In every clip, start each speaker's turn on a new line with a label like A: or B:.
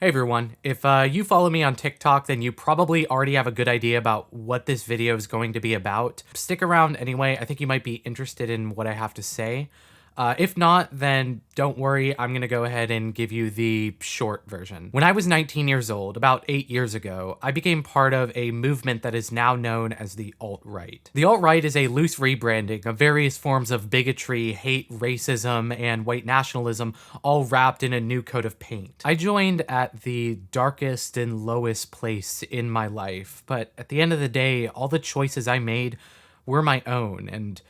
A: Hey everyone, if you follow me on TikTok, then you probably already have a good idea about what this video is going to be about. Stick around anyway, I think you might be interested in what I have to say. If not, then don't worry, I'm gonna go ahead and give you the short version. When I was 19 years old, about 8 years ago, I became part of a movement that is now known as the alt-right. The alt-right is a loose rebranding of various forms of bigotry, hate, racism, and white nationalism, all wrapped in a new coat of paint. I joined at the darkest and lowest place in my life, but at the end of the day, all the choices I made were my own, and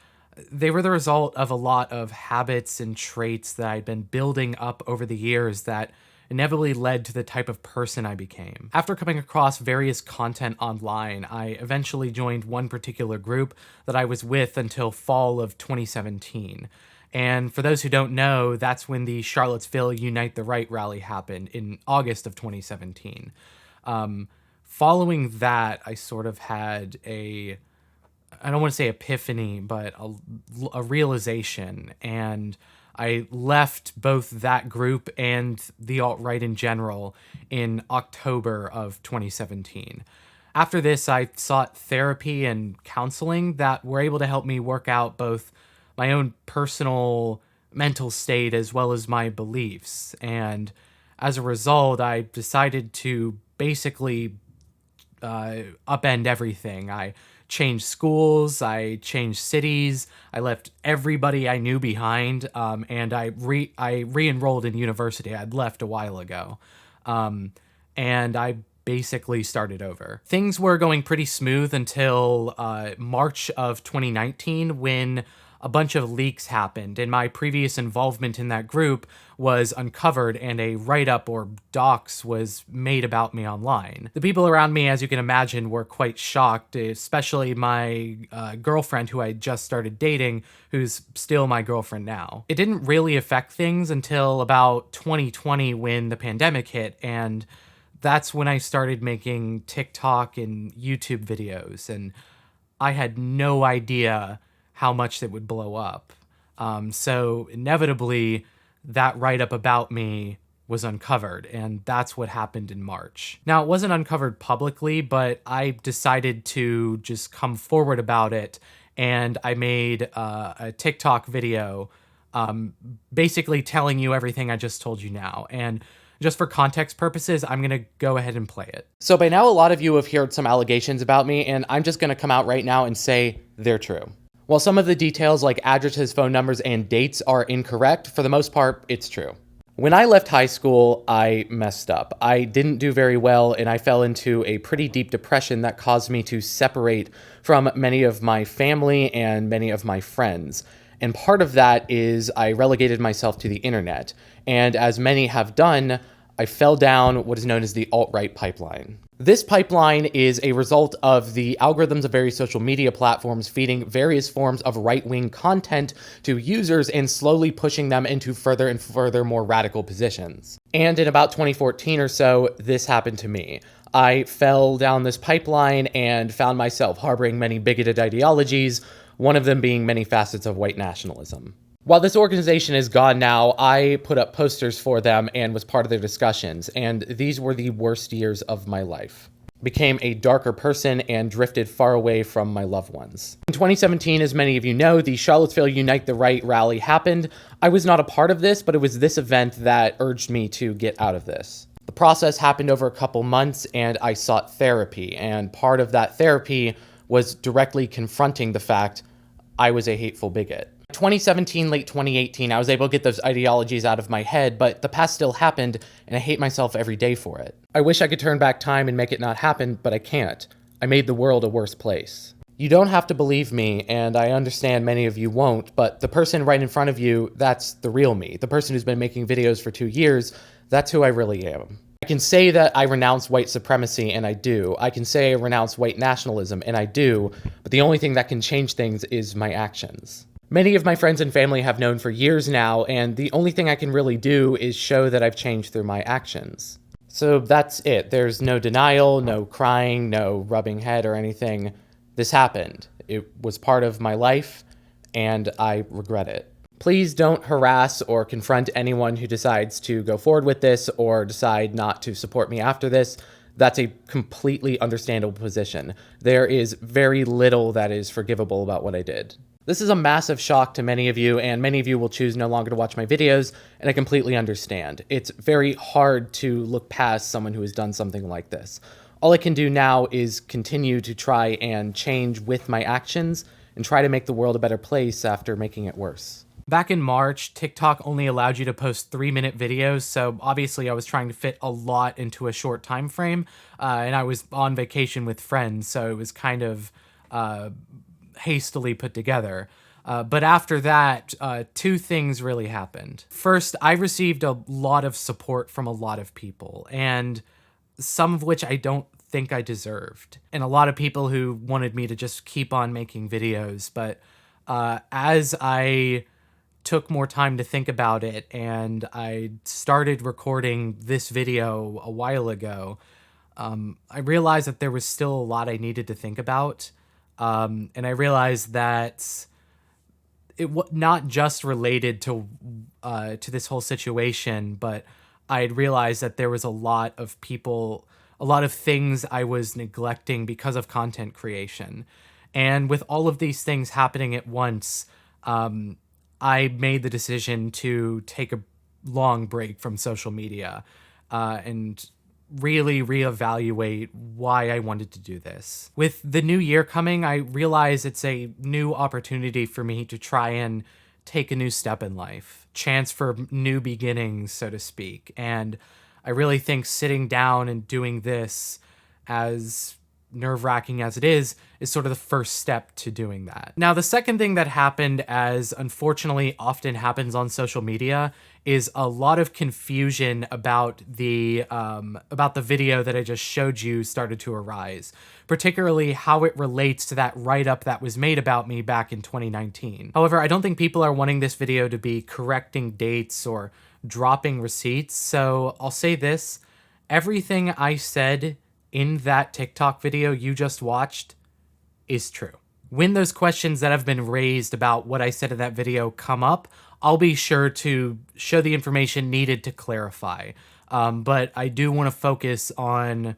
A: they were the result of a lot of habits and traits that I'd been building up over the years that inevitably led to the type of person I became. After coming across various content online, I eventually joined one particular group that I was with until fall of 2017. And for those who don't know, that's when the Charlottesville Unite the Right rally happened in August of 2017. Following that, I sort of had I don't want to say epiphany, but a realization. And I left both that group and the alt-right in general in October of 2017. After this, I sought therapy and counseling that were able to help me work out both my own personal mental state as well as my beliefs. And as a result, I decided to basically upend everything. I changed schools, I changed cities, I left everybody I knew behind, and I re-enrolled in university. I'd left a while ago, and I basically started over. Things were going pretty smooth until March of 2019 when a bunch of leaks happened, and my previous involvement in that group was uncovered and a write-up or docs was made about me online. The people around me, as you can imagine, were quite shocked, especially my girlfriend who I just started dating, who's still my girlfriend now. It didn't really affect things until about 2020 when the pandemic hit, and that's when I started making TikTok and YouTube videos, and I had no idea how much it would blow up. So inevitably, that write-up about me was uncovered, and that's what happened in March. Now, it wasn't uncovered publicly, but I decided to just come forward about it, and I made a TikTok video basically telling you everything I just told you now. And just for context purposes, I'm gonna go ahead and play it. So by now, a lot of you have heard some allegations about me, and I'm just gonna come out right now and say they're true. While some of the details like addresses, phone numbers, and dates are incorrect, for the most part, it's true. When I left high school, I messed up. I didn't do very well, and I fell into a pretty deep depression that caused me to separate from many of my family and many of my friends. And part of that is I relegated myself to the internet. And as many have done, I fell down what is known as the alt-right pipeline. This pipeline is a result of the algorithms of various social media platforms feeding various forms of right-wing content to users and slowly pushing them into further and further more radical positions. And in about 2014 or so, this happened to me. I fell down this pipeline and found myself harboring many bigoted ideologies, one of them being many facets of white nationalism. While this organization is gone now, I put up posters for them and was part of their discussions, and these were the worst years of my life. Became a darker person and drifted far away from my loved ones. In 2017, as many of you know, the Charlottesville Unite the Right rally happened. I was not a part of this, but it was this event that urged me to get out of this. The process happened over a couple months, and I sought therapy, and part of that therapy was directly confronting the fact I was a hateful bigot. 2017, late 2018, I was able to get those ideologies out of my head, but the past still happened, and I hate myself every day for it. I wish I could turn back time and make it not happen, but I can't. I made the world a worse place. You don't have to believe me, and I understand many of you won't, but the person right in front of you, that's the real me. The person who's been making videos for 2 years, that's who I really am. I can say that I renounce white supremacy, and I do. I can say I renounce white nationalism, and I do, but the only thing that can change things is my actions. Many of my friends and family have known for years now, and the only thing I can really do is show that I've changed through my actions. So that's it. There's no denial, no crying, no rubbing head or anything. This happened. It was part of my life, and I regret it. Please don't harass or confront anyone who decides to go forward with this or decide not to support me after this. That's a completely understandable position. There is very little that is forgivable about what I did. This is a massive shock to many of you, and many of you will choose no longer to watch my videos, and I completely understand. It's very hard to look past someone who has done something like this. All I can do now is continue to try and change with my actions and try to make the world a better place after making it worse. Back in March, TikTok only allowed you to post 3-minute videos, so obviously I was trying to fit a lot into a short time frame, and I was on vacation with friends, so it was kind of hastily put together. But after that, two things really happened. First, I received a lot of support from a lot of people, and some of which I don't think I deserved. And a lot of people who wanted me to just keep on making videos, but as I took more time to think about it and I started recording this video a while ago, I realized that there was still a lot I needed to think about. And I realized that it was not just related to this whole situation, but I had realized that there was a lot of people, a lot of things I was neglecting because of content creation. And with all of these things happening at once, I made the decision to take a long break from social media and really reevaluate why I wanted to do this. With the new year coming, I realize it's a new opportunity for me to try and take a new step in life, chance for new beginnings, so to speak. And I really think sitting down and doing this, as nerve-wracking as it is sort of the first step to doing that. Now, the second thing that happened, as unfortunately often happens on social media, is a lot of confusion about the video that I just showed you started to arise, particularly how it relates to that write-up that was made about me back in 2019. However, I don't think people are wanting this video to be correcting dates or dropping receipts, so I'll say this: everything I said in that TikTok video you just watched is true. When those questions that have been raised about what I said in that video come up, I'll be sure to show the information needed to clarify. But I do want to focus on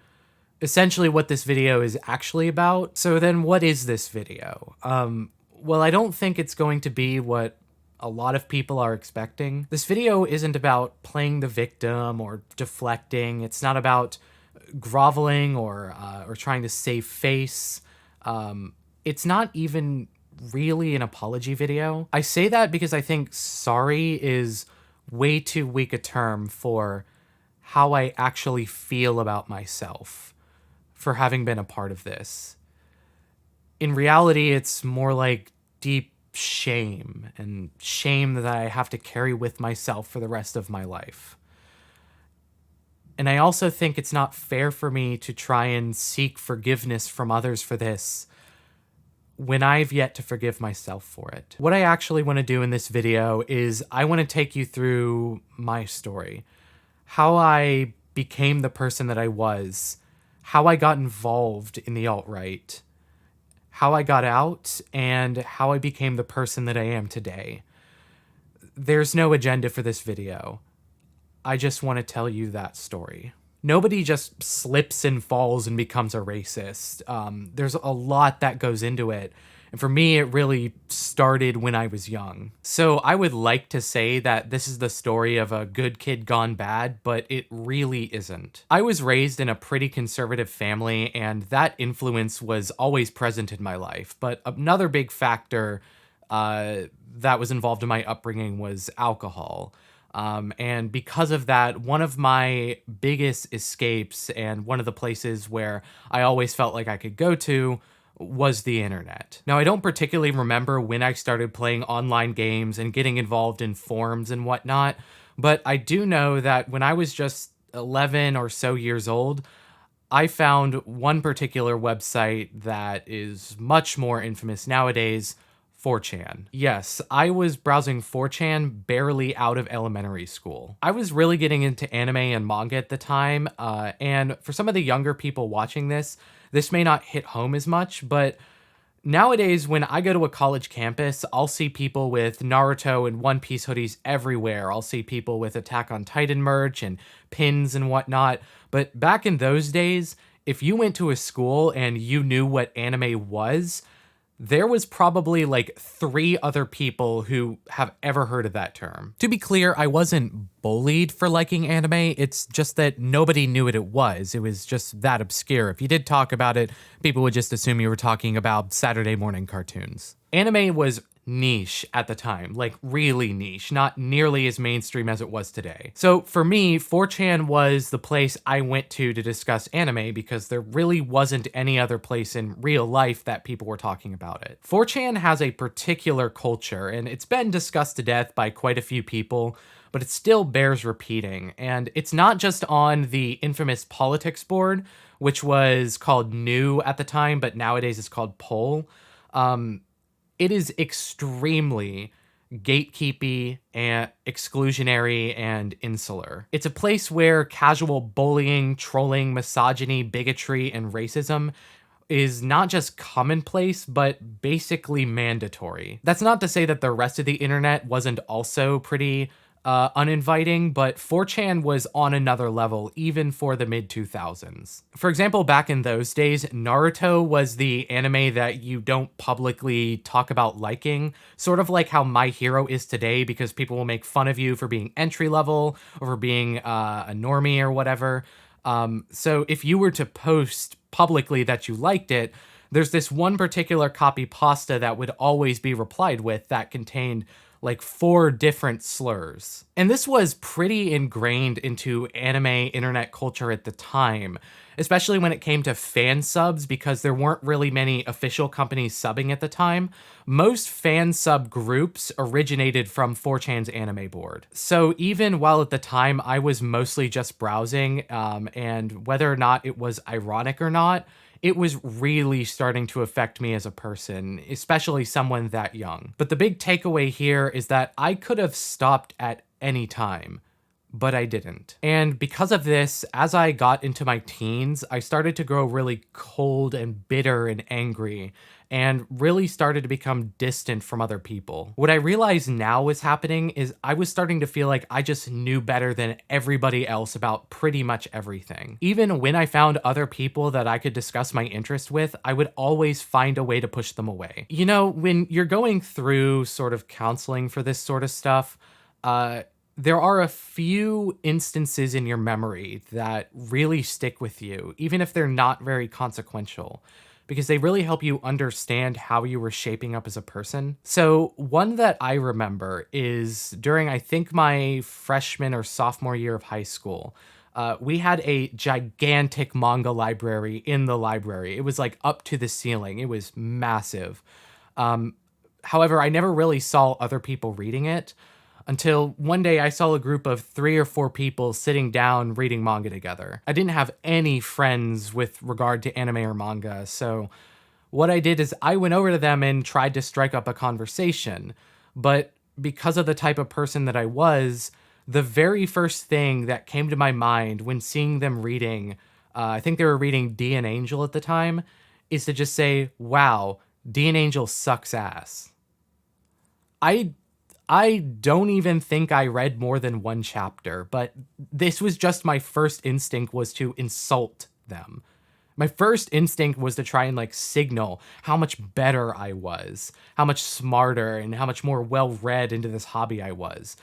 A: essentially what this video is actually about. So then what is this video? Well, I don't think it's going to be what a lot of people are expecting. This video isn't about playing the victim or deflecting. It's not about groveling or trying to save face. It's not even really an apology video. I say that because I think sorry is way too weak a term for how I actually feel about myself for having been a part of this. In reality, it's more like deep shame, and shame that I have to carry with myself for the rest of my life. And I also think it's not fair for me to try and seek forgiveness from others for this when I've yet to forgive myself for it. What I actually want to do in this video is I want to take you through my story, how I became the person that I was, how I got involved in the alt-right, how I got out, and how I became the person that I am today. There's no agenda for this video. I just want to tell you that story. Nobody just slips and falls and becomes a racist. There's a lot that goes into it. And for me, it really started when I was young. So I would like to say that this is the story of a good kid gone bad, but it really isn't. I was raised in a pretty conservative family, and that influence was always present in my life. But another big factor that was involved in my upbringing was alcohol. And because of that, one of my biggest escapes and one of the places where I always felt like I could go to was the internet. Now, I don't particularly remember when I started playing online games and getting involved in forums and whatnot, but I do know that when I was just 11 or so years old, I found one particular website that is much more infamous nowadays, 4chan. Yes, I was browsing 4chan barely out of elementary school. I was really getting into anime and manga at the time, and for some of the younger people watching this, this may not hit home as much, but Nowadays, when I go to a college campus, I'll see people with Naruto and One Piece hoodies everywhere. I'll see people with Attack on Titan merch and pins and whatnot. But back in those days, if you went to a school and you knew what anime was, there was probably like 3 other people who have ever heard of that term. To be clear, I wasn't bullied for liking anime. It's just that nobody knew what it was. It was just that obscure. If you did talk about it, people would just assume you were talking about Saturday morning cartoons. Anime was niche at the time, like really niche, not nearly as mainstream as it was today. So for me, 4chan was the place I went to discuss anime because there really wasn't any other place in real life that people were talking about it. 4chan has a particular culture, and it's been discussed to death by quite a few people, but it still bears repeating. And it's not just on the infamous politics board, which was called New at the time, but nowadays it's called Poll. It is extremely gatekeepy and exclusionary and insular. It's a place where casual bullying, trolling, misogyny, bigotry, and racism is not just commonplace, but basically mandatory. That's not to say that the rest of the internet wasn't also pretty uninviting, but 4chan was on another level even for the mid 2000s. For example, back in those days, Naruto was the anime that you don't publicly talk about liking, sort of like how My Hero is today, because people will make fun of you for being entry level or for being a normie or whatever. So if you were to post publicly that you liked it, there's this one particular copy pasta that would always be replied with that contained like 4 different slurs. And this was pretty ingrained into anime internet culture at the time, especially when it came to fan subs, because there weren't really many official companies subbing at the time. Most fan sub groups originated from 4chan's anime board. So even while at the time I was mostly just browsing, and whether or not it was ironic or not, it was really starting to affect me as a person, especially someone that young. But the big takeaway here is that I could have stopped at any time, but I didn't. And because of this, as I got into my teens, I started to grow really cold and bitter and angry, and really started to become distant from other people. What I realize now is happening is I was starting to feel like I just knew better than everybody else about pretty much everything. Even when I found other people that I could discuss my interest with, I would always find a way to push them away. You know, when you're going through sort of counseling for this sort of stuff, there are a few instances in your memory that really stick with you, even if they're not very consequential, because they really help you understand how you were shaping up as a person. So one that I remember is during, I think, my freshman or sophomore year of high school. We had a gigantic manga library in the library. It was like up to the ceiling. It was massive. However, I never really saw other people reading it until one day I saw a group of 3 or 4 people sitting down reading manga together. I didn't have any friends with regard to anime or manga, so what I did is I went over to them and tried to strike up a conversation. But because of the type of person that I was, the very first thing that came to my mind when seeing them reading, I think they were reading D and Angel at the time, is to just say, wow, D and Angel sucks ass. I don't even think I read more than 1 chapter, but this was just my first instinct was to insult them. My first instinct was to try and like signal how much better I was, how much smarter and how much more well-read into this hobby I was.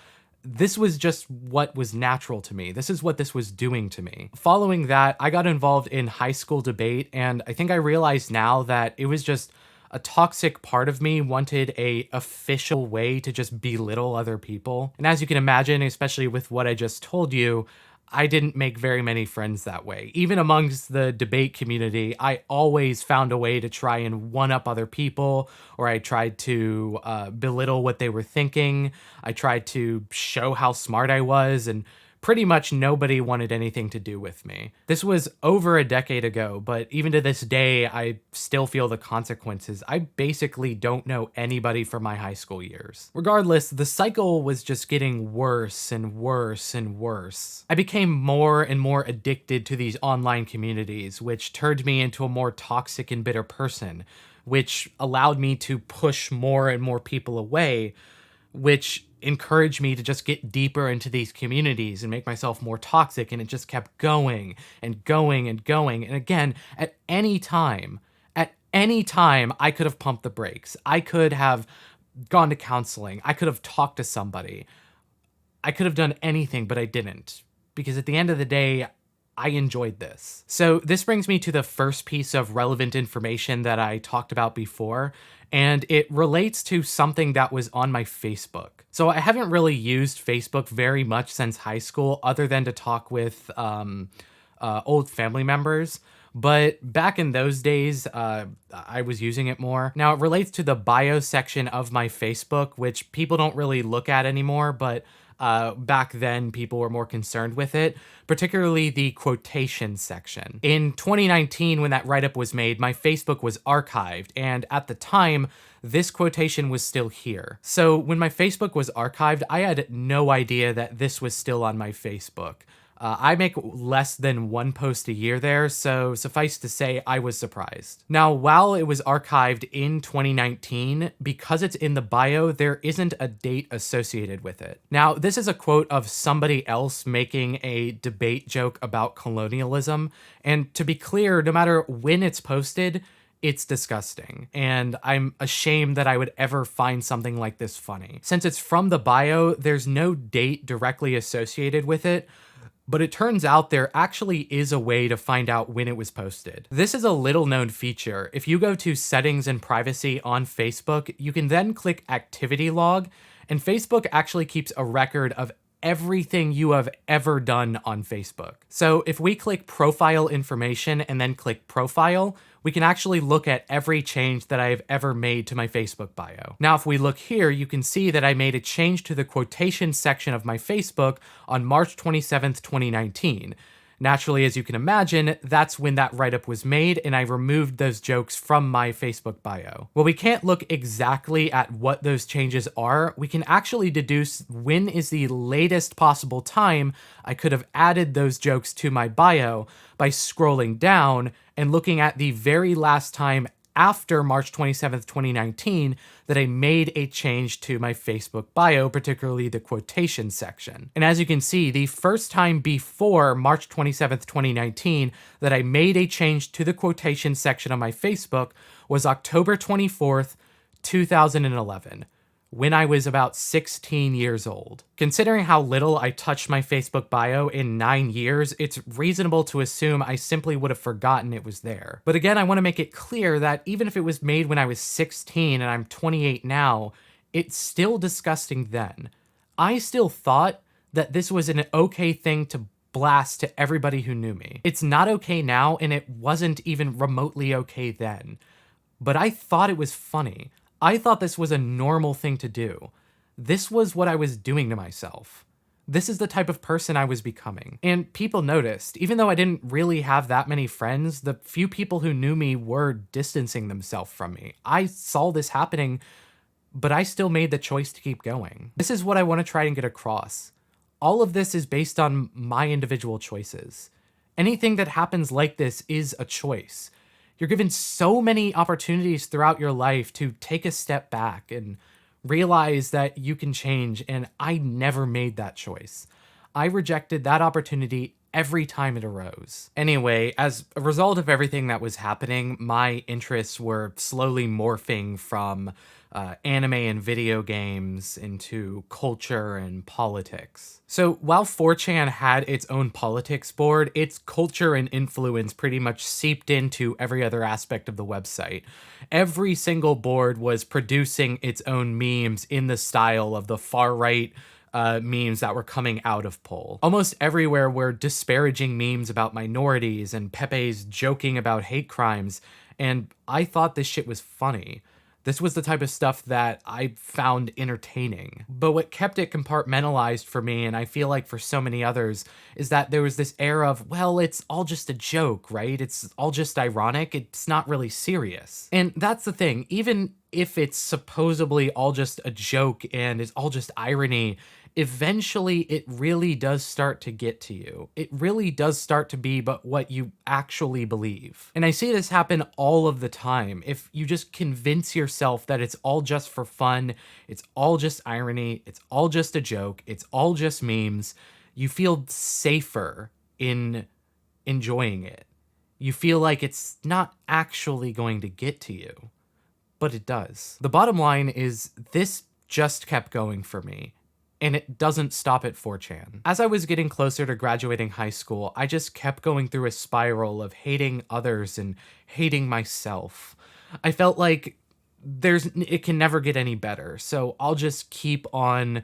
A: This was just what was natural to me. This is what this was doing to me. Following that, I got involved in high school debate, and I think I realize now that it was just a toxic part of me wanted a official way to just belittle other people. And as you can imagine, especially with what I just told you, I didn't make very many friends that way. Even amongst the debate community, I always found a way to try and one-up other people, or I tried to belittle what they were thinking. I tried to show how smart I was, and pretty much nobody wanted anything to do with me. This was over a decade ago, but even to this day, I still feel the consequences. I basically don't know anybody from my high school years. Regardless, the cycle was just getting worse and worse and worse. I became more and more addicted to these online communities, which turned me into a more toxic and bitter person, which allowed me to push more and more people away, which encouraged me to just get deeper into these communities and make myself more toxic. And it just kept going and going and going. And again, at any time, I could have pumped the brakes. I could have gone to counseling. I could have talked to somebody. I could have done anything, but I didn't. Because at the end of the day, I enjoyed this. So this brings me to the first piece of relevant information that I talked about before, and it relates to something that was on my Facebook. So I haven't really used Facebook very much since high school, other than to talk with old family members. But back in those days, I was using it more. Now, it relates to the bio section of my Facebook, which people don't really look at anymore, but back then people were more concerned with it, particularly the quotation section. In 2019, when that write-up was made, my Facebook was archived, and at the time, this quotation was still here. So when my Facebook was archived, I had no idea that this was still on my Facebook. I make less than one post a year there, so suffice to say, I was surprised. Now, while it was archived in 2019, because it's in the bio, there isn't a date associated with it. Now, this is a quote of somebody else making a debate joke about colonialism, and to be clear, no matter when it's posted, it's disgusting, and I'm ashamed that I would ever find something like this funny. Since it's from the bio, there's no date directly associated with it, but it turns out there actually is a way to find out when it was posted. This is a little known feature. If you go to settings and privacy on Facebook, you can then click activity log, and Facebook actually keeps a record of everything you have ever done on Facebook. So if we click profile information and then click profile, we can actually look at every change that I've ever made to my Facebook bio. Now, if we look here, you can see that I made a change to the quotation section of my Facebook on March 27th, 2019. Naturally, as you can imagine, that's when that write-up was made, and I removed those jokes from my Facebook bio. While we can't look exactly at what those changes are, we can actually deduce when is the latest possible time I could have added those jokes to my bio by scrolling down and looking at the very last time after March 27th, 2019, that I made a change to my Facebook bio, particularly the quotation section. And as you can see, the first time before March 27th, 2019, that I made a change to the quotation section of my Facebook was October 24th, 2011. When I was about 16 years old. Considering how little I touched my Facebook bio in 9 years, it's reasonable to assume I simply would have forgotten it was there. But again, I want to make it clear that even if it was made when I was 16 and I'm 28 now, it's still disgusting then. I still thought that this was an okay thing to blast to everybody who knew me. It's not okay now, and it wasn't even remotely okay then. But I thought it was funny. I thought this was a normal thing to do. This was what I was doing to myself. This is the type of person I was becoming. And people noticed. Even though I didn't really have that many friends, the few people who knew me were distancing themselves from me. I saw this happening, but I still made the choice to keep going. This is what I want to try and get across. All of this is based on my individual choices. Anything that happens like this is a choice. You're given so many opportunities throughout your life to take a step back and realize that you can change, and I never made that choice. I rejected that opportunity every time it arose. Anyway, as a result of everything that was happening, my interests were slowly morphing from anime and video games into culture and politics. So while 4chan had its own politics board, its culture and influence pretty much seeped into every other aspect of the website. Every single board was producing its own memes in the style of the far-right memes that were coming out of Poll. Almost everywhere were disparaging memes about minorities and Pepe's joking about hate crimes, and I thought this shit was funny. This was the type of stuff that I found entertaining. But what kept it compartmentalized for me, and I feel like for so many others, is that there was this air of, well, it's all just a joke, right? It's all just ironic. It's not really serious. And that's the thing. Even if it's supposedly all just a joke and it's all just irony, eventually it really does start to get to you. It really does start to be but what you actually believe. And I see this happen all of the time. If you just convince yourself that it's all just for fun, it's all just irony, it's all just a joke, it's all just memes, you feel safer in enjoying it. You feel like it's not actually going to get to you, but it does. The bottom line is this just kept going for me, and it doesn't stop at 4chan. As I was getting closer to graduating high school, I just kept going through a spiral of hating others and hating myself. I felt like it can never get any better, so I'll just keep on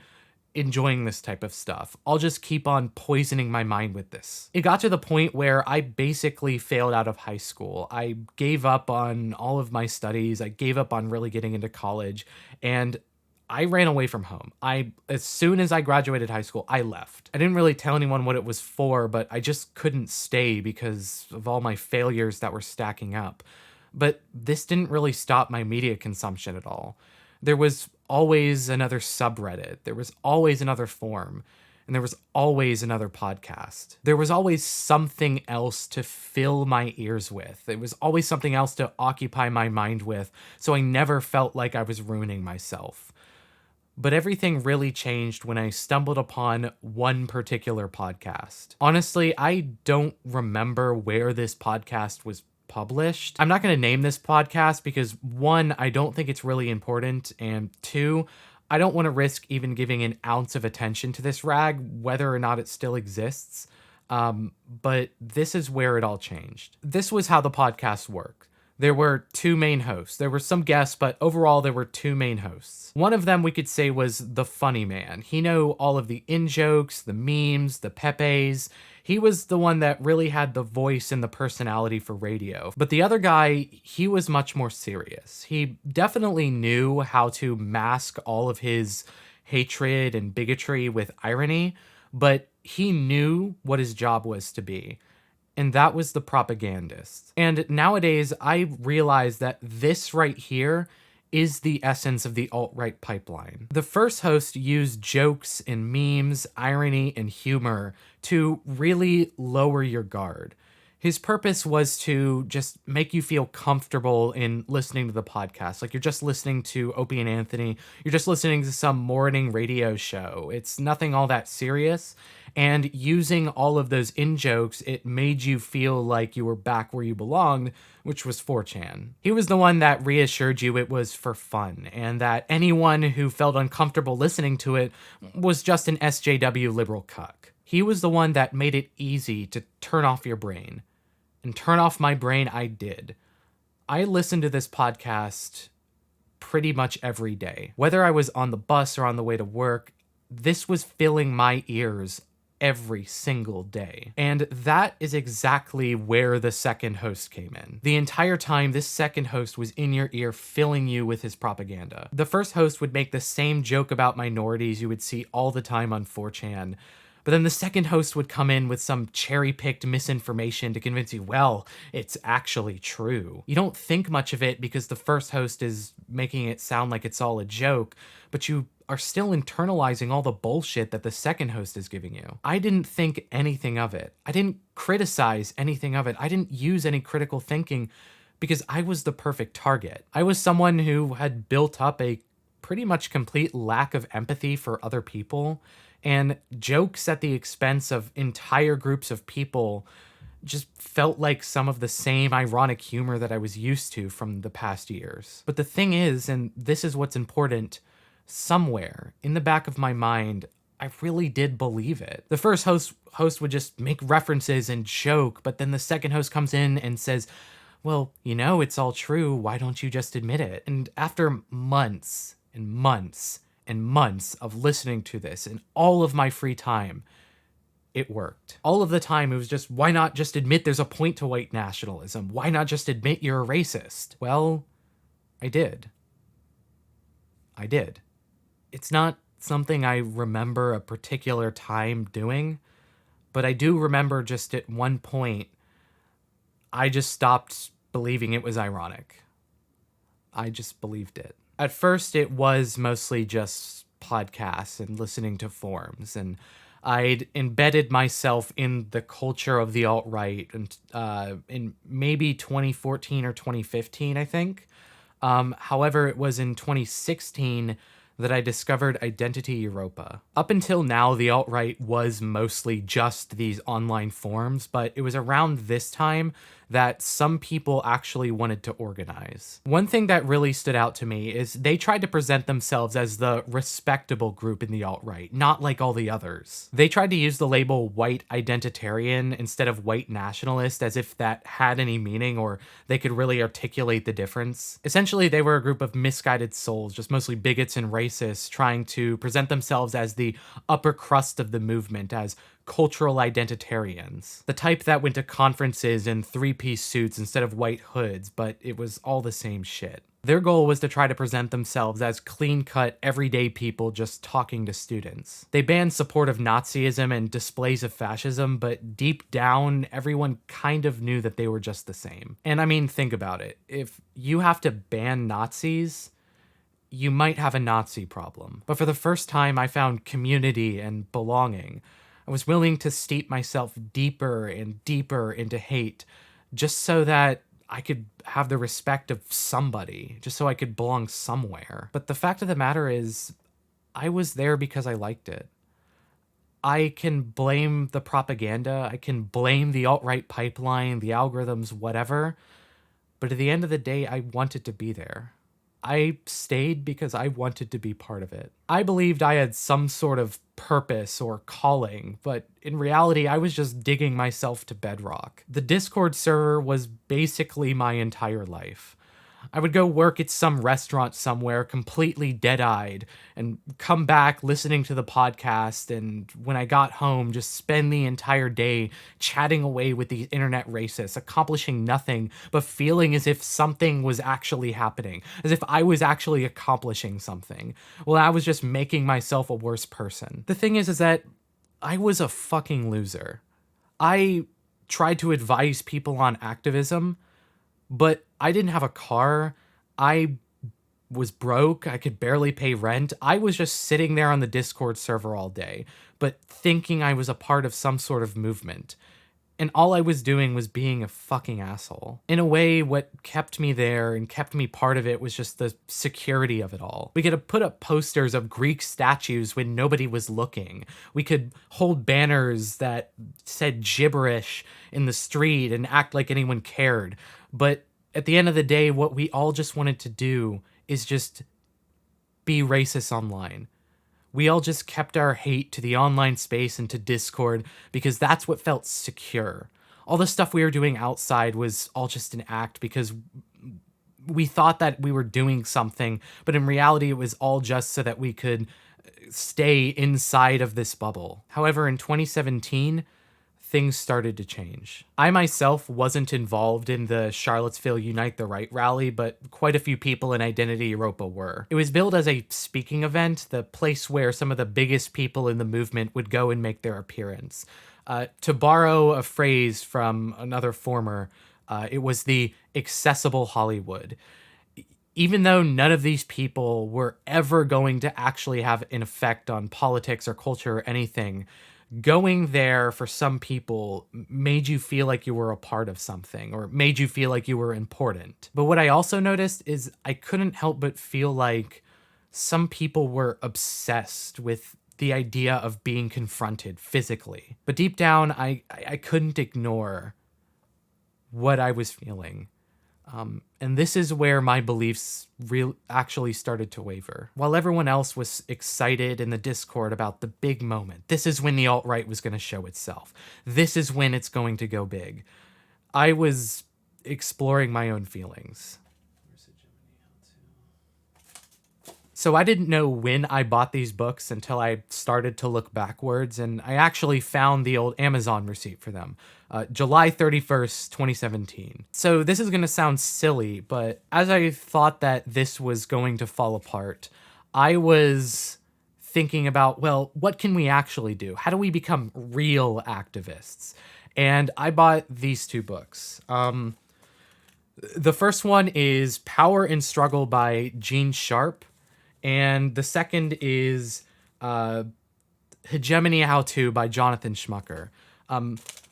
A: enjoying this type of stuff. I'll just keep on poisoning my mind with this. It got to the point where I basically failed out of high school. I gave up on all of my studies. I gave up on really getting into college, and I ran away from home. As soon as I graduated high school, I left. I didn't really tell anyone what it was for, but I just couldn't stay because of all my failures that were stacking up. But this didn't really stop my media consumption at all. There was always another subreddit. There was always another forum. And there was always another podcast. There was always something else to fill my ears with. There was always something else to occupy my mind with, so I never felt like I was ruining myself. But everything really changed when I stumbled upon one particular podcast. Honestly, I don't remember where this podcast was published. I'm not going to name this podcast because one, I don't think it's really important, and two, I don't want to risk even giving an ounce of attention to this rag, whether or not it still exists. But this is where it all changed. This was how the podcast worked. There were two main hosts. There were some guests, but overall there were two main hosts. One of them we could say was the funny man. He knew all of the in-jokes, the memes, the pepes. He was the one that really had the voice and the personality for radio. But the other guy, he was much more serious. He definitely knew how to mask all of his hatred and bigotry with irony, but he knew what his job was to be. And that was the propagandist. And nowadays, I realize that this right here is the essence of the alt-right pipeline. The first host used jokes and memes, irony, and humor to really lower your guard. His purpose was to just make you feel comfortable in listening to the podcast. Like you're just listening to Opie and Anthony. You're just listening to some morning radio show. It's nothing all that serious. And using all of those in-jokes, it made you feel like you were back where you belonged, which was 4chan. He was the one that reassured you it was for fun, and that anyone who felt uncomfortable listening to it was just an SJW liberal cuck. He was the one that made it easy to turn off your brain. And turn off my brain, I did. I listened to this podcast pretty much every day. Whether I was on the bus or on the way to work, this was filling my ears every single day. And that is exactly where the second host came in. The entire time, this second host was in your ear, filling you with his propaganda. The first host would make the same joke about minorities you would see all the time on 4chan. But then the second host would come in with some cherry-picked misinformation to convince you, well, it's actually true. You don't think much of it because the first host is making it sound like it's all a joke, but you are still internalizing all the bullshit that the second host is giving you. I didn't think anything of it. I didn't criticize anything of it. I didn't use any critical thinking because I was the perfect target. I was someone who had built up a pretty much complete lack of empathy for other people, and jokes at the expense of entire groups of people just felt like some of the same ironic humor that I was used to from the past years. But the thing is, and this is what's important, somewhere in the back of my mind, I really did believe it. The first host would just make references and joke, but then the second host comes in and says, well, you know, it's all true. Why don't you just admit it? And after months and months and months of listening to this and all of my free time, it worked. All of the time, it was just, why not just admit there's a point to white nationalism? Why not just admit you're a racist? Well, I did. I did. It's not something I remember a particular time doing, but I do remember just at one point, I just stopped believing it was ironic. I just believed it. At first, it was mostly just podcasts and listening to forums, and I'd embedded myself in the culture of the alt-right and in maybe 2014 or 2015, I think. However, it was in 2016 that I discovered Identity Europa. Up until now, the alt-right was mostly just these online forums, but it was around this time that some people actually wanted to organize. One thing that really stood out to me is they tried to present themselves as the respectable group in the alt-right, not like all the others. They tried to use the label white identitarian instead of white nationalist as if that had any meaning or they could really articulate the difference. Essentially, they were a group of misguided souls, just mostly bigots and racists, trying to present themselves as the upper crust of the movement, as cultural identitarians. The type that went to conferences in three-piece suits instead of white hoods, but it was all the same shit. Their goal was to try to present themselves as clean-cut, everyday people just talking to students. They banned support of Nazism and displays of fascism, but deep down, everyone kind of knew that they were just the same. And I mean, think about it. If you have to ban Nazis, you might have a Nazi problem. But for the first time, I found community and belonging. I was willing to steep myself deeper and deeper into hate just so that I could have the respect of somebody, just so I could belong somewhere. But the fact of the matter is, I was there because I liked it. I can blame the propaganda, I can blame the alt-right pipeline, the algorithms, whatever, but at the end of the day, I wanted to be there. I stayed because I wanted to be part of it. I believed I had some sort of purpose or calling, but in reality, I was just digging myself to bedrock. The Discord server was basically my entire life. I would go work at some restaurant somewhere completely dead-eyed and come back listening to the podcast, and when I got home, just spend the entire day chatting away with these internet racists, accomplishing nothing, but feeling as if something was actually happening, as if I was actually accomplishing something. Well, I was just making myself a worse person. The thing is that I was a fucking loser. I tried to advise people on activism, but I didn't have a car. I was broke. I could barely pay rent. I was just sitting there on the Discord server all day, but thinking I was a part of some sort of movement. And all I was doing was being a fucking asshole. In a way, what kept me there and kept me part of it was just the security of it all. We could have put up posters of Greek statues when nobody was looking. We could hold banners that said gibberish in the street and act like anyone cared. But at the end of the day, what we all just wanted to do is just be racist online. We all just kept our hate to the online space and to Discord because that's what felt secure. All the stuff we were doing outside was all just an act because we thought that we were doing something, but in reality it was all just so that we could stay inside of this bubble. However, in 2017, things started to change. I myself wasn't involved in the Charlottesville Unite the Right rally, but quite a few people in Identity Europa were. It was billed as a speaking event, the place where some of the biggest people in the movement would go and make their appearance. To borrow a phrase from another former, it was the accessible Hollywood. Even though none of these people were ever going to actually have an effect on politics or culture or anything, going there for some people made you feel like you were a part of something or made you feel like you were important. But what I also noticed is I couldn't help but feel like some people were obsessed with the idea of being confronted physically. But deep down, I couldn't ignore what I was feeling. And this is where my beliefs actually started to waver. While everyone else was excited in the Discord about the big moment, this is when the alt-right was going to show itself. This is when it's going to go big. I was exploring my own feelings. So I didn't know when I bought these books until I started to look backwards, and I actually found the old Amazon receipt for them. July 31st, 2017. So this is going to sound silly, but as I thought that this was going to fall apart, I was thinking about, well, what can we actually do? How do we become real activists? And I bought these two books. The first one is Power and Struggle by Gene Sharp. And the second is Hegemony How To by Jonathan Schmucker.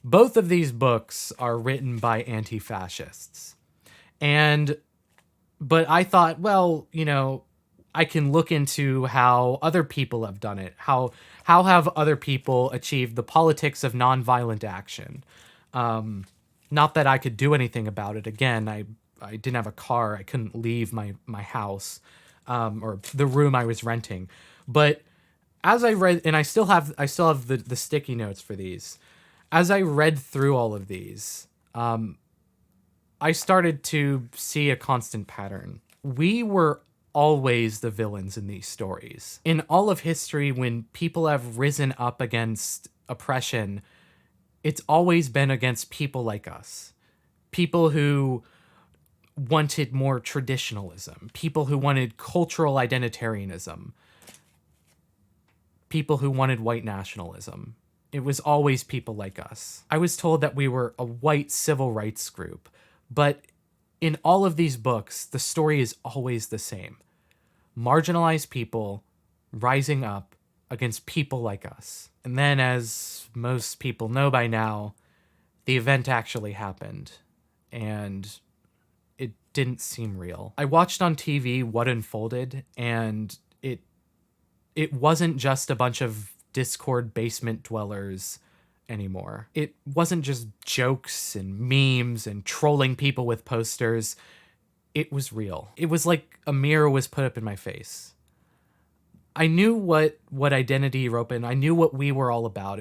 A: Both of these books are written by anti-fascists. But I thought, well, I can look into how other people have done it. How have other people achieved the politics of nonviolent action? Not that I could do anything about it. Again, I didn't have a car. I couldn't leave my house, or the room I was renting. But as I read, and I still have the sticky notes for these. As I read through all of these, I started to see a constant pattern. We were always the villains in these stories. In all of history, when people have risen up against oppression, it's always been against people like us. People who wanted more traditionalism. People who wanted cultural identitarianism. People who wanted white nationalism. It was always people like us. I was told that we were a white civil rights group, but in all of these books, the story is always the same. Marginalized people rising up against people like us. And then, as most people know by now, the event actually happened, and it didn't seem real. I watched on TV what unfolded, and it wasn't just a bunch of Discord basement dwellers anymore. It wasn't just jokes and memes and trolling people with posters. It was real. It was like a mirror was put up in my face. I knew what Identity Europe, I knew what we were all about.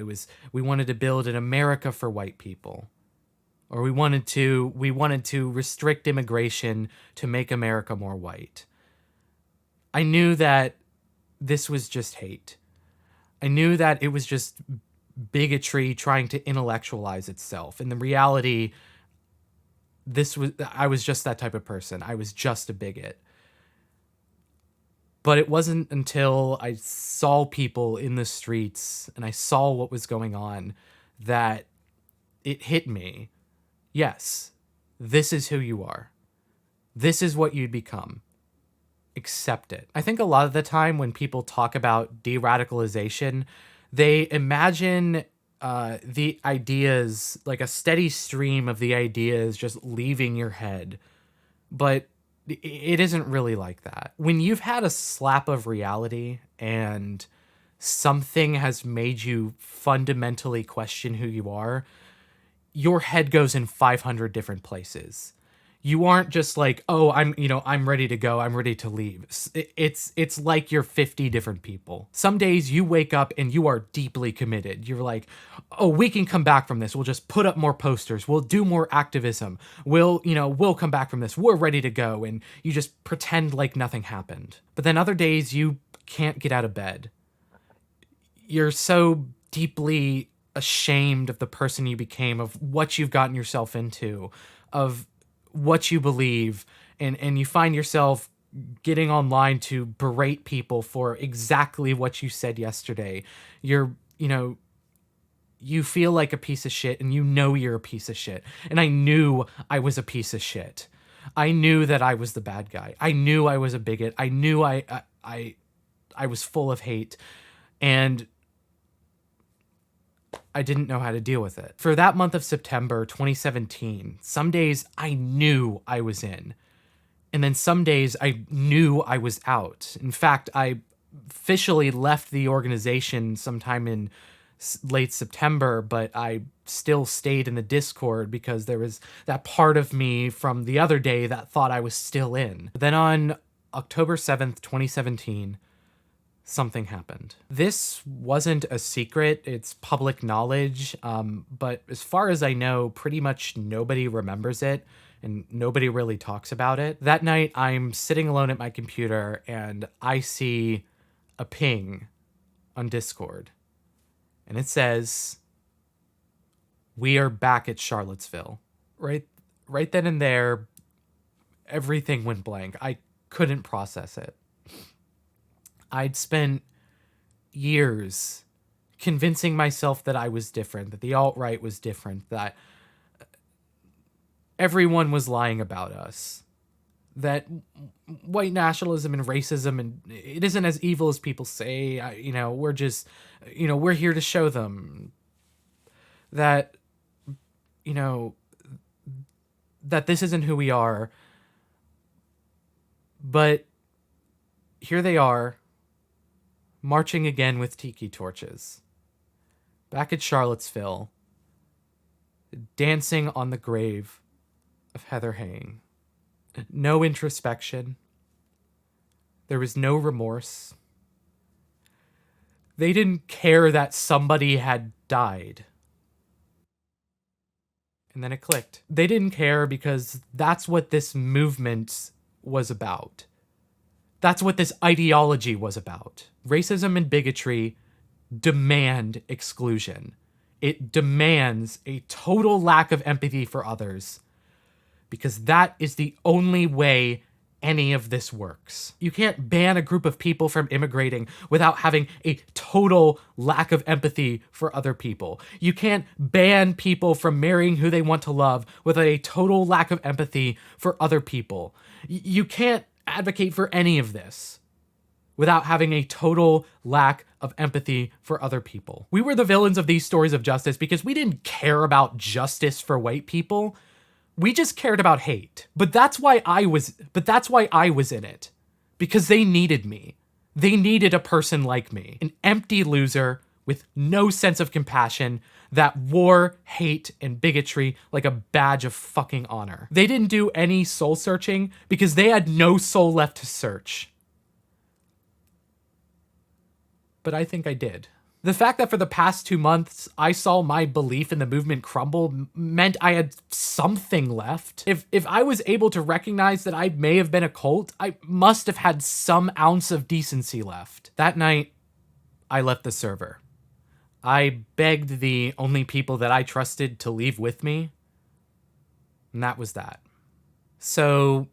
A: We wanted to build an America for white people. Or we wanted to restrict immigration to make America more white. I knew that this was just hate. I knew that it was just bigotry trying to intellectualize itself. In the reality, I was just that type of person. I was just a bigot. But it wasn't until I saw people in the streets and I saw what was going on that it hit me. Yes, this is who you are. This is what you'd become. Accept it. I think a lot of the time when people talk about de-radicalization, they imagine the ideas, like a steady stream of the ideas just leaving your head. But it isn't really like that. When you've had a slap of reality and something has made you fundamentally question who you are, your head goes in 500 different places. You aren't just like, oh, I'm ready to go. I'm ready to leave. It's like you're 50 different people. Some days you wake up and you are deeply committed. You're like, oh, we can come back from this. We'll just put up more posters. We'll do more activism. We'll come back from this. We're ready to go. And you just pretend like nothing happened. But then other days you can't get out of bed. You're so deeply ashamed of the person you became, of what you've gotten yourself into, of what you believe, and you find yourself getting online to berate people for exactly what you said yesterday. You feel like a piece of shit, and you're a piece of shit. And I knew I was a piece of shit. I knew that I was the bad guy. I knew I was a bigot. I knew I was full of hate, and I didn't know how to deal with it. For that month of September 2017, some days I knew I was in. And then some days I knew I was out. In fact, I officially left the organization sometime in late September, but I still stayed in the Discord because there was that part of me from the other day that thought I was still in. Then on October 7th, 2017, something happened. This wasn't a secret, it's public knowledge, but as far as I know, pretty much nobody remembers it, and nobody really talks about it. That night, I'm sitting alone at my computer, and I see a ping on Discord, and it says, "We are back at Charlottesville." Right then and there, everything went blank. I couldn't process it. I'd spent years convincing myself that I was different, that the alt-right was different, that everyone was lying about us. that white nationalism and racism, and it isn't as evil as people say. We're just, we're here to show them that, you know, that this isn't who we are. But here they are, marching again with tiki torches, back at Charlottesville, dancing on the grave of Heather Haying. No introspection. There was no remorse. They didn't care that somebody had died. And then it clicked. They didn't care because that's what this movement was about. That's what this ideology was about. Racism and bigotry demand exclusion. It demands a total lack of empathy for others, because that is the only way any of this works. You can't ban a group of people from immigrating without having a total lack of empathy for other people. You can't ban people from marrying who they want to love without a total lack of empathy for other people. You can't advocate for any of this without having a total lack of empathy for other people. We were the villains of these stories of justice because we didn't care about justice for white people. We just cared about hate. But that's why I was in it. Because they needed me. They needed a person like me. An empty loser with no sense of compassion that wore hate and bigotry like a badge of fucking honor. They didn't do any soul searching because they had no soul left to search. But I think I did. The fact that for the past 2 months, I saw my belief in the movement crumble meant I had something left. If I was able to recognize that I may have been a cult, I must have had some ounce of decency left. That night, I left the server. I begged the only people that I trusted to leave with me, and that was that. So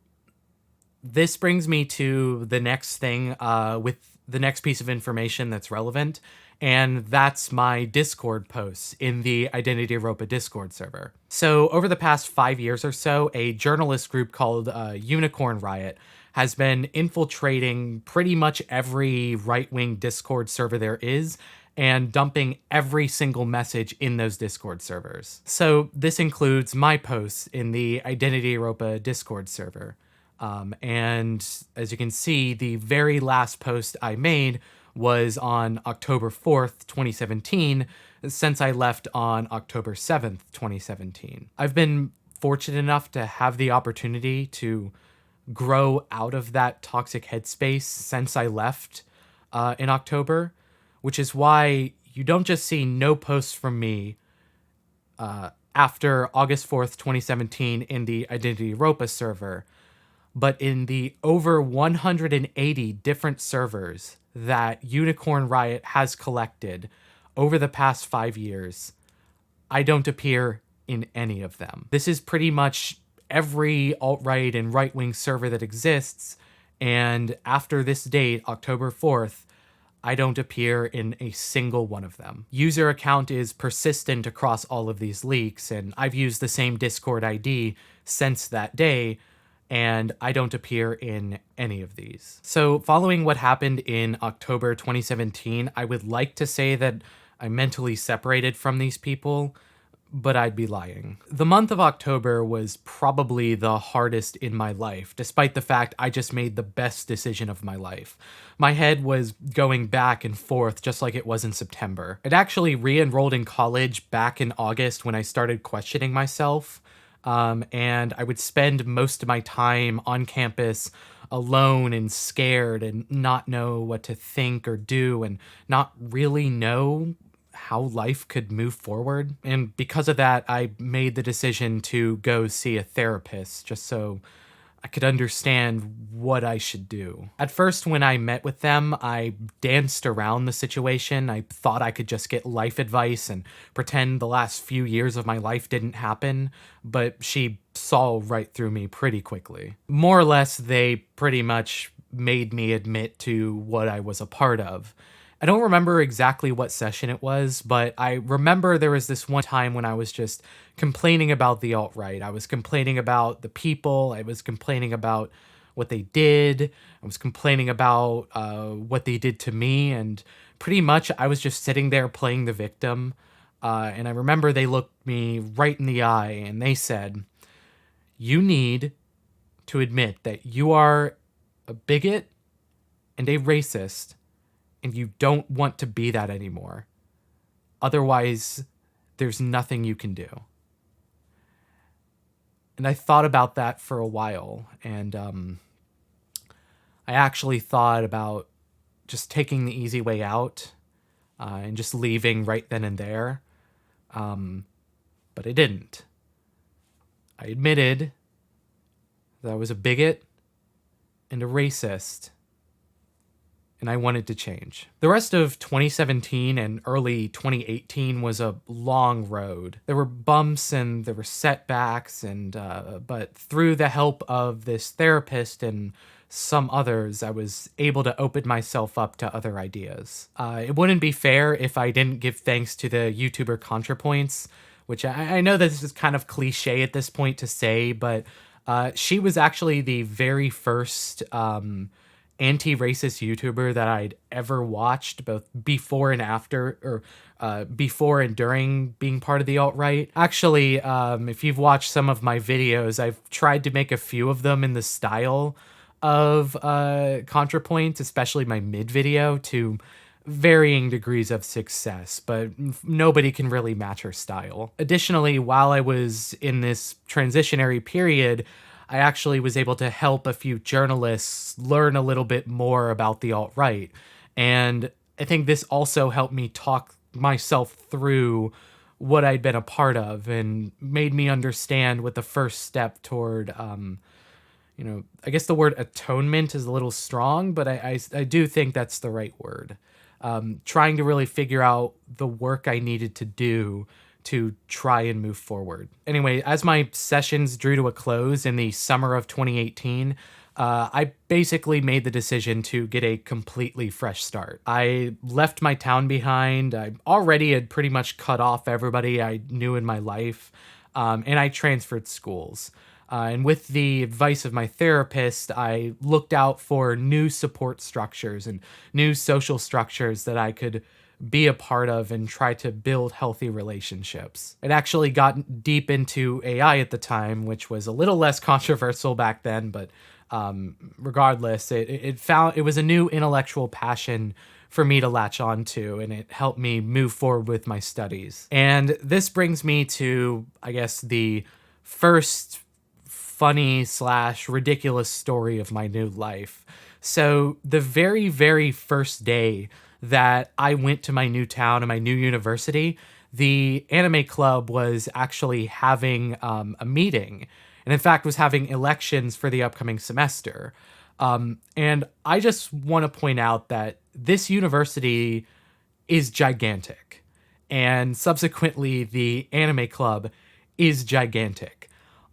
A: this brings me to the next thing with the next piece of information that's relevant, and that's my Discord posts in the Identity Europa Discord server. So over the past 5 years or so, a journalist group called Unicorn Riot has been infiltrating pretty much every right-wing Discord server there is and dumping every single message in those Discord servers. So this includes my posts in the Identity Europa Discord server. And as you can see, the very last post I made was on October 4th, 2017, since I left on October 7th, 2017. I've been fortunate enough to have the opportunity to grow out of that toxic headspace since I left in October, which is why you don't just see no posts from me after August 4th, 2017 in the Identity Europa server, but in the over 180 different servers that Unicorn Riot has collected over the past 5 years, I don't appear in any of them. This is pretty much every alt-right and right-wing server that exists, and after this date, October 4th, I don't appear in a single one of them. User account is persistent across all of these leaks, and I've used the same Discord ID since that day, and I don't appear in any of these. So following what happened in October 2017, I would like to say that I'm mentally separated from these people, but I'd be lying. The month of October was probably the hardest in my life, despite the fact I just made the best decision of my life. My head was going back and forth just like it was in September. I'd actually re-enrolled in college back in August when I started questioning myself. And I would spend most of my time on campus alone and scared and not know what to think or do and not really know how life could move forward. And because of that, I made the decision to go see a therapist just so I could understand what I should do. At first, when I met with them, I danced around the situation. I thought I could just get life advice and pretend the last few years of my life didn't happen, but she saw right through me pretty quickly. More or less, they pretty much made me admit to what I was a part of. I don't remember exactly what session it was, but I remember there was this one time when I was just complaining about the alt-right. I was complaining about the people. I was complaining about what they did. I was complaining about what they did to me. And pretty much I was just sitting there playing the victim. And I remember they looked me right in the eye and they said, "You need to admit that you are a bigot and a racist, and you don't want to be that anymore. Otherwise, there's nothing you can do." And I thought about that for a while, and I actually thought about just taking the easy way out and just leaving right then and there. But I didn't. I admitted that I was a bigot and a racist, and I wanted to change. The rest of 2017 and early 2018 was a long road. There were bumps and there were setbacks, and but through the help of this therapist and some others, I was able to open myself up to other ideas. It wouldn't be fair if I didn't give thanks to the YouTuber ContraPoints, which I know this is kind of cliche at this point to say, but she was actually the very first anti-racist YouTuber that I'd ever watched, both before and after, or before and during being part of the alt-right. Actually, if you've watched some of my videos, I've tried to make a few of them in the style of ContraPoints, especially my mid video, to varying degrees of success, but nobody can really match her style. Additionally, while I was in this transitionary period, I actually was able to help a few journalists learn a little bit more about the alt-right. And I think this also helped me talk myself through what I'd been a part of and made me understand what the first step toward, I guess the word atonement is a little strong, but I do think that's the right word. Trying to really figure out the work I needed to do to try and move forward. Anyway, as my sessions drew to a close in the summer of 2018, I basically made the decision to get a completely fresh start. I left my town behind. I already had pretty much cut off everybody I knew in my life, and I transferred schools. And with the advice of my therapist, I looked out for new support structures and new social structures that I could be a part of and try to build healthy relationships. It actually got deep into AI at the time, which was a little less controversial back then, but regardless, it was a new intellectual passion for me to latch on to, and it helped me move forward with my studies. And this brings me to, I guess, the first funny / ridiculous story of my new life. So the very, very first day that I went to my new town and my new university, the anime club was actually having a meeting, and in fact was having elections for the upcoming semester. And I just want to point out that this university is gigantic, and subsequently the anime club is gigantic.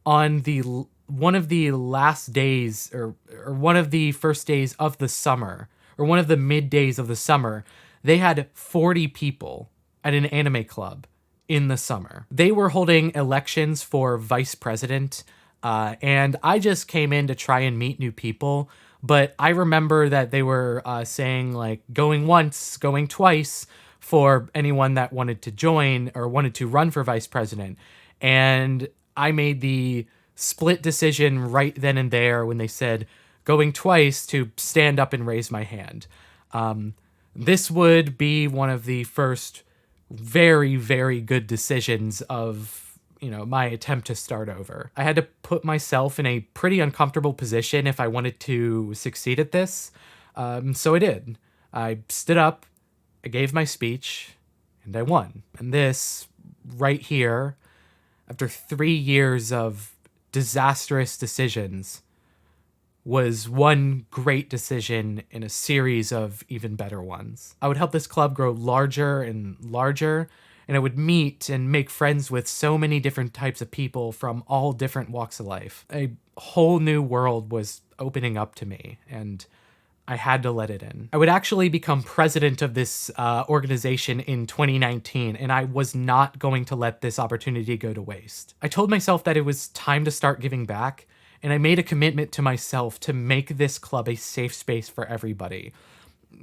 A: On the one of the last days, or one of the first days of the summer, or one of the mid days of the summer, they had 40 people at an anime club in the summer. They were holding elections for vice president, and I just came in to try and meet new people. But I remember that they were saying, like, going once, going twice for anyone that wanted to join or wanted to run for vice president. And I made the split decision right then and there when they said going twice to stand up and raise my hand. This would be one of the first very, very good decisions of, my attempt to start over. I had to put myself in a pretty uncomfortable position if I wanted to succeed at this. So I did. I stood up, I gave my speech, and I won. And this right here, after 3 years of disastrous decisions, was one great decision in a series of even better ones. I would help this club grow larger and larger, and I would meet and make friends with so many different types of people from all different walks of life. A whole new world was opening up to me, and I had to let it in. I would actually become president of this organization in 2019, and I was not going to let this opportunity go to waste. I told myself that it was time to start giving back, and I made a commitment to myself to make this club a safe space for everybody.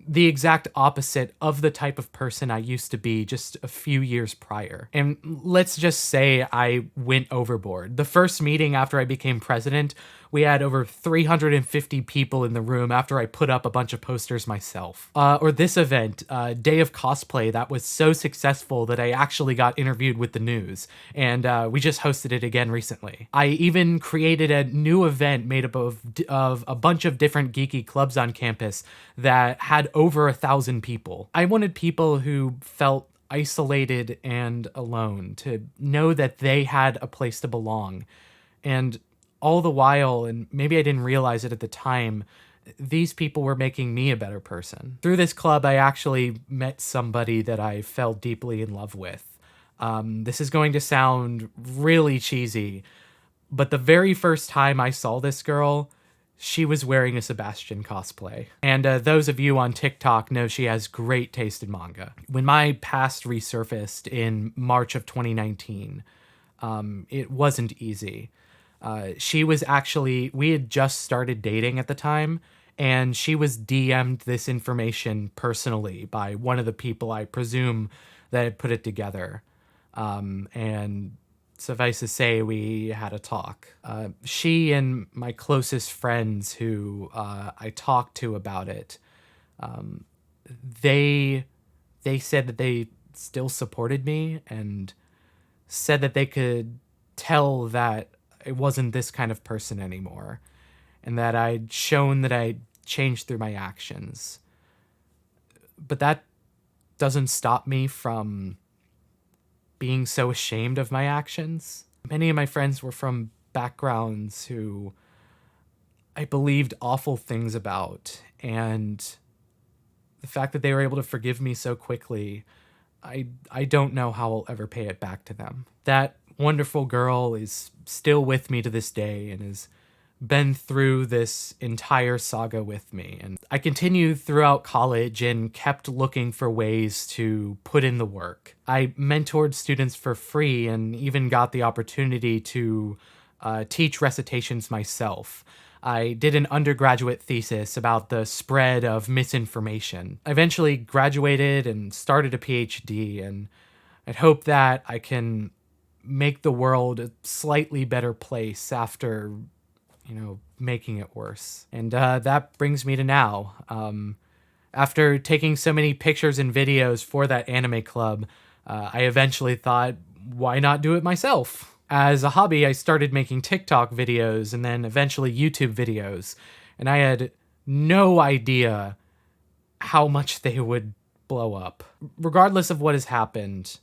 A: The exact opposite of the type of person I used to be just a few years prior. And let's just say I went overboard. The first meeting after I became president, we had over 350 people in the room after I put up a bunch of posters myself. Or this event, Day of Cosplay, that was so successful that I actually got interviewed with the news, and we just hosted it again recently. I even created a new event made up of a bunch of different geeky clubs on campus that had over 1,000 people. I wanted people who felt isolated and alone to know that they had a place to belong. And all the while, and maybe I didn't realize it at the time, these people were making me a better person. Through this club, I actually met somebody that I fell deeply in love with. This is going to sound really cheesy, but the very first time I saw this girl, she was wearing a Sebastian cosplay. And those of you on TikTok know she has great taste in manga. When my past resurfaced in March of 2019, it wasn't easy. She was actually, we had just started dating at the time, and she was DM'd this information personally by one of the people I presume that had put it together. And suffice to say, we had a talk. She and my closest friends who I talked to about it, they said that they still supported me and said that they could tell that I wasn't this kind of person anymore, and that I'd shown that I'd changed through my actions. But that doesn't stop me from being so ashamed of my actions. Many of my friends were from backgrounds who I believed awful things about, and the fact that they were able to forgive me so quickly, I don't know how I'll ever pay it back to them. That wonderful girl is still with me to this day and has been through this entire saga with me. And I continued throughout college and kept looking for ways to put in the work. I mentored students for free and even got the opportunity to teach recitations myself. I did an undergraduate thesis about the spread of misinformation. I eventually graduated and started a PhD, and I'd hope that I can make the world a slightly better place after, making it worse. And that brings me to now. After taking so many pictures and videos for that anime club, I eventually thought, why not do it myself? As a hobby, I started making TikTok videos and then eventually YouTube videos, and I had no idea how much they would blow up. Regardless of what has happened,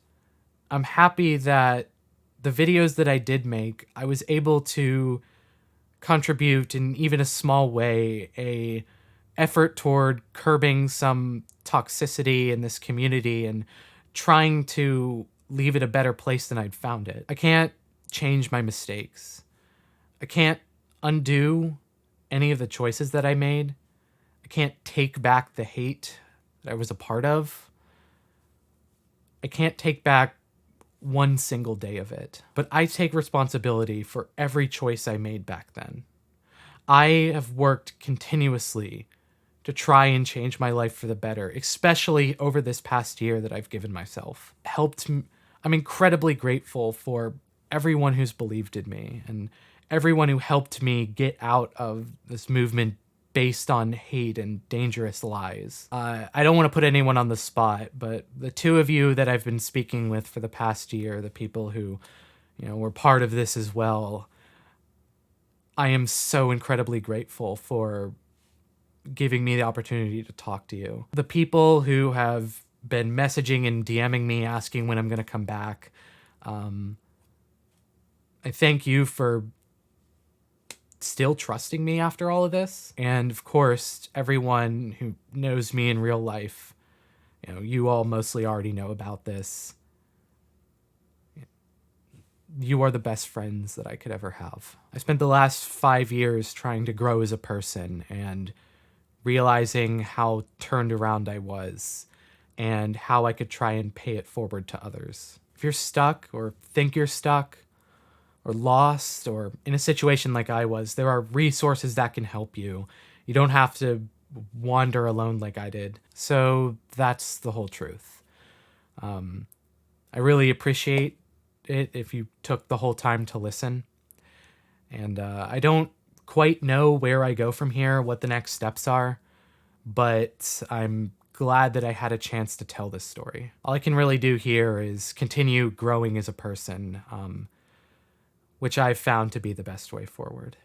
A: I'm happy that the videos that I did make, I was able to contribute in even a small way a effort toward curbing some toxicity in this community and trying to leave it a better place than I'd found it. I can't change my mistakes. I can't undo any of the choices that I made. I can't take back the hate that I was a part of. I can't take back one single day of it, but I take responsibility for every choice I made back then. I have worked continuously to try and change my life for the better, especially over this past year that I've given myself. I'm incredibly grateful for everyone who's believed in me and everyone who helped me get out of this movement based on hate and dangerous lies. I don't want to put anyone on the spot, but the two of you that I've been speaking with for the past year, the people who, were part of this as well, I am so incredibly grateful for giving me the opportunity to talk to you. The people who have been messaging and DMing me asking when I'm going to come back, I thank you for still trusting me after all of this. And of course, everyone who knows me in real life, you all mostly already know about this. You are the best friends that I could ever have. I spent the last 5 years trying to grow as a person and realizing how turned around I was and how I could try and pay it forward to others. If you're stuck or think you're stuck or lost or in a situation like I was, there are resources that can help you. You don't have to wander alone like I did. So that's the whole truth. I really appreciate it if you took the whole time to listen. And I don't quite know where I go from here, what the next steps are, but I'm glad that I had a chance to tell this story. All I can really do here is continue growing as a person, which I've found to be the best way forward.